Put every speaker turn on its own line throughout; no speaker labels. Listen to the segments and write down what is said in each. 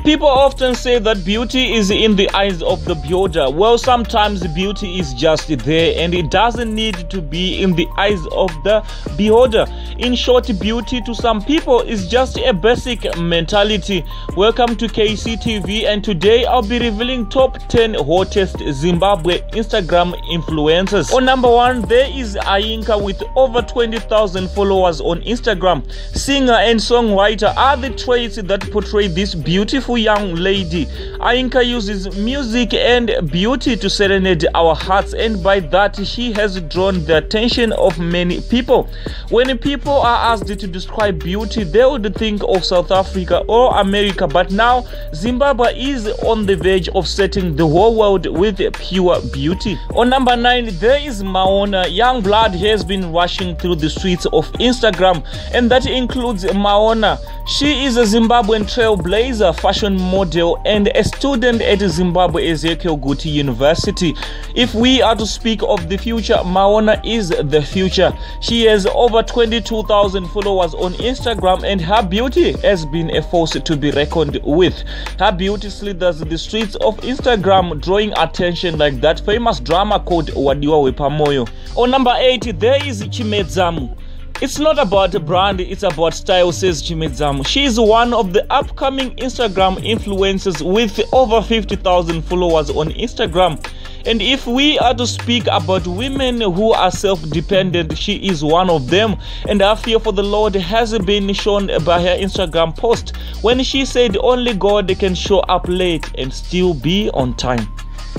People often say that beauty is in the eyes of the beholder. Well, sometimes beauty is just there and it doesn't need to be in the eyes of the beholder. In short, beauty to some people is just a basic mentality. Welcome to KCTV, and today I'll be revealing top 10 hottest Zimbabwe Instagram influencers. On number 1, there is Ayinka with over 20,000 followers on Instagram. Singer and songwriter are the traits that portray this beautiful young lady. Ayinka uses music and beauty to serenade our hearts, and by that she has drawn the attention of many people. When people are asked to describe beauty, they would think of South Africa or America, but now Zimbabwe is on the verge of setting the whole world with pure beauty. On number 9, there is Maona. Young blood has been rushing through the streets of Instagram, and that includes Maona. She is a Zimbabwean trailblazer, fashion model, and a student at Zimbabwe Ezekiel Guti University. If we are to speak of the future, Maona is the future. She has over 22,000 followers on Instagram, and her beauty has been a force to be reckoned with. Her beauty slithers the streets of Instagram, drawing attention like that famous drama called Wadiwa Wepamoyo. On number 8, there is Chimedzamu. It's not about a brand, it's about style, says Chimedzamu. She is one of the upcoming Instagram influencers with over 50,000 followers on Instagram. And if we are to speak about women who are self-dependent, she is one of them. And her fear for the Lord has been shown by her Instagram post when she said only God can show up late and still be on time.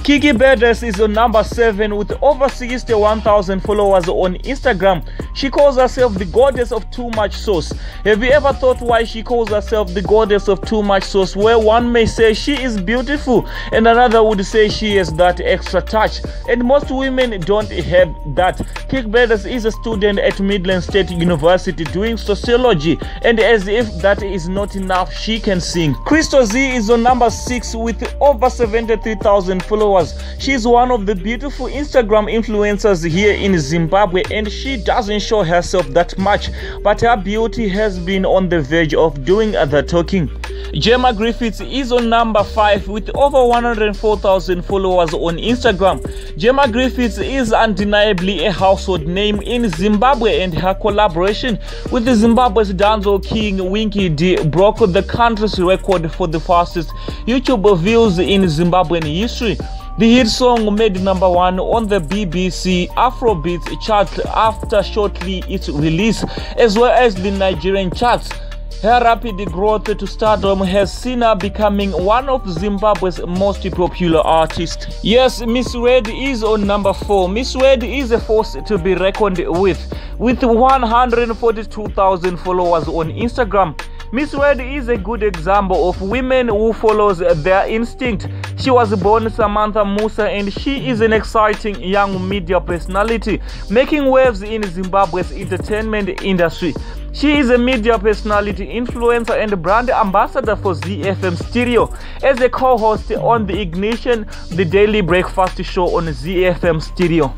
Kiki Badass is on number 7 with over 61,000 followers on Instagram. She calls herself the goddess of too much sauce. Have you ever thought why she calls herself the goddess of too much sauce? Where one may say she is beautiful and another would say she has that extra touch, and most women don't have that. Kiki Badass is a student at Midland State University doing sociology, and as if that is not enough, she can sing. Crystal Z is on number 6 with over 73,000 followers. She is one of the beautiful Instagram influencers here in Zimbabwe, and she doesn't show herself that much, but her beauty has been on the verge of doing the talking. Gemma Griffiths is on number 5 with over 104,000 followers on Instagram. Gemma Griffiths is undeniably a household name in Zimbabwe, and her collaboration with the Zimbabwe's dancehall king Winky D broke the country's record for the fastest YouTube views in Zimbabwean history. The hit song made number 1 on the BBC Afrobeats chart after shortly its release, as well as the Nigerian charts. Her rapid growth to stardom has seen her becoming one of Zimbabwe's most popular artists. Yes, Miss Red is on number 4. Miss Red is a force to be reckoned with 142,000 followers on Instagram. Miss Red is a good example of women who follows their instinct. She was born Samantha Musa, and she is an exciting young media personality making waves in Zimbabwe's entertainment industry. She is a media personality, influencer, and brand ambassador for ZFM Stereo as a co-host on The Ignition, the daily breakfast show on ZFM Stereo.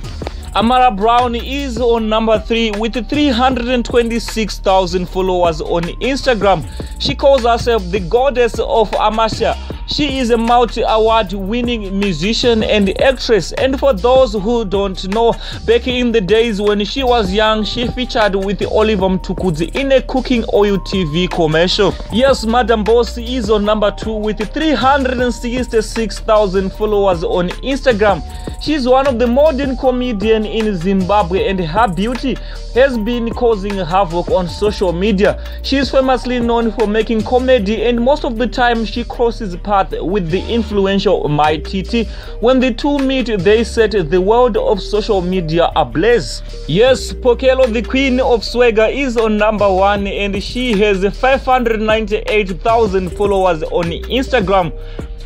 Amara Brown is on number 3 with 326,000 followers on Instagram. She calls herself the goddess of Amasha. She is a multi-award winning musician and actress, and for those who don't know, back in the days when she was young, she featured with Oliver Mtukudzi in a cooking oil TV commercial. Yes, Madam Boss is on number 2 with 366,000 followers on Instagram. She's one of the modern comedians in Zimbabwe, and her beauty has been causing havoc on social media. She is famously known for making comedy, and most of the time she crosses paths with the influential My Titi. When the two meet, they set the world of social media ablaze. Yes, Pokelo, the queen of swagger, is on number 1, and she has 598,000 followers on Instagram.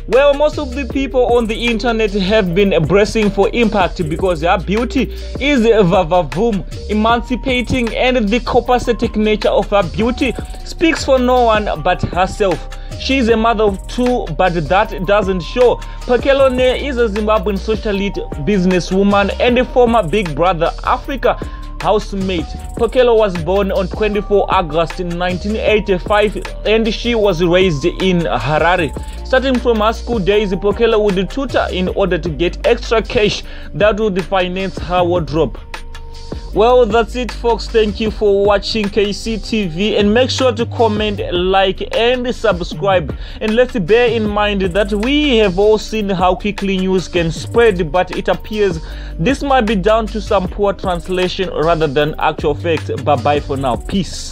Well, most of the people on the internet have been bracing for impact because her beauty is vavavoom, emancipating, and the copacetic nature of her beauty speaks for no one but herself. She is a mother of 2, but that doesn't show. Pakelone is a Zimbabwean socialite, businesswoman, and a former Big Brother Africa housemate. Pokello was born on 24 August 1985 and she was raised in Harare. Starting from her school days, Pokello would tutor in order to get extra cash that would finance her wardrobe. Well, that's it, folks. Thank you for watching KCTV, and make sure to comment, like, and subscribe. And let's bear in mind that we have all seen how quickly news can spread, but it appears this might be down to some poor translation rather than actual facts. Bye bye for now. Peace.